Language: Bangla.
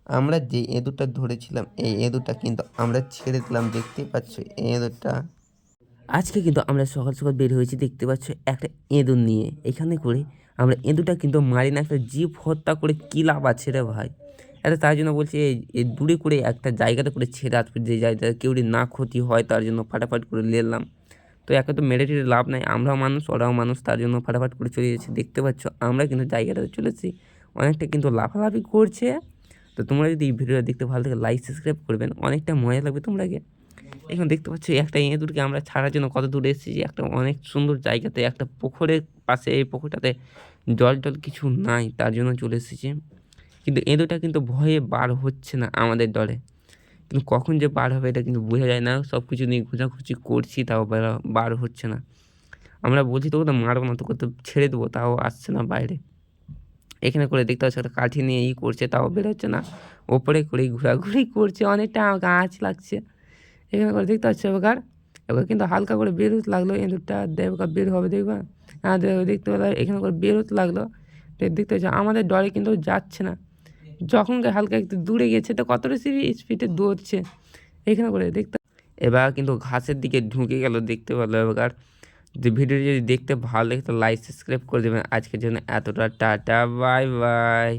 আমরা যে এঁদুরটা ধরেছিলাম এই এঁদুরটা কিন্তু আমরা ছেড়ে দিলাম, দেখতেই পাচ্ছ এই এঁদুরটা। আজকে কিন্তু আমরা সকাল সকাল বের হয়েছি, দেখতে পাচ্ছ একটা এঁদুর নিয়ে। এখানে করে আমরা এঁদুরটা কিন্তু মারি না, একটা জীব হত্যা করে কী লাভ আছে রে ভাই। এটা তার জন্য বলছি এই দূরে করে একটা জায়গাতে করে ছেড়ে আসবে, যে জায়গাটা কেউ না ক্ষতি হয়, তার জন্য ফাটাফাট করে নিলাম। তো একে তো মেরে টেরে লাভ নাই, আমরাও মানুষ ওরাও মানুষ, তার জন্য ফাটাফাট করে চলে যাচ্ছি। দেখতে পাচ্ছ আমরা কিন্তু জায়গাটাতে চলেছি, অনেকটা কিন্তু লাফালাফি করছে। তো তোমরা যদি এই ভিডিওটা দেখতে ভালো থাকে লাইক সাবস্ক্রাইব করবেন, অনেকটা মজা লাগবে তোমরাকে। এখন দেখতে পাচ্ছ একটা ইঁদুরকে আমরা ছাড়ার জন্য কত দূরে এসেছি, একটা অনেক সুন্দর জায়গাতে, একটা পুকুরের পাশে। এই পুকুরটাতে জল টল কিছু নাই, তার জন্য চলে এসেছি। কিন্তু এঁদুরটা কিন্তু ভয়ে বার হচ্ছে না আমাদের দলে, কিন্তু কখন যে বার হবে এটা কিন্তু বোঝা যায় না। সব কিছু নিয়ে খোঁজাখুঁজি করছি, তাও বার হচ্ছে না। আমরা বলছি তোকে তো মারবো না, তোকে তো ছেড়ে দেবো, তাও আসছে না বাইরে। এখানে করে দেখতে পাচ্ছ একটা কাঠি নিয়ে করছে, তাও বেরোচ্ছে না। ওপরে করে ঘোরাঘুরি করছে, অনেকটা গাছ লাগছে। এখানে করে দেখতে পাচ্ছ এবার কিন্তু হালকা করে বেরোতে লাগলো এঁদুরটা, দেবকা বের হবে দেখবা। হ্যাঁ দেখতে পেলাম এখানে করে বেরোতে লাগলো। দেখতে পাচ্ছ আমাদের ডরে কিন্তু যাচ্ছে না। যখন হালকা একটু দূরে গেছে তো কতটা স্পিডে দৌড়ছে। এখানে করে দেখতে এবার কিন্তু ঘাসের দিকে ঢুকে গেল, দেখতে পেলো। এবার যে ভিডিওটি যদি দেখতে ভালো লাগে তো লাইক সাবস্ক্রাইব করে দেবেন। আজকের জন্য এতটা, টাটা বাই বাই।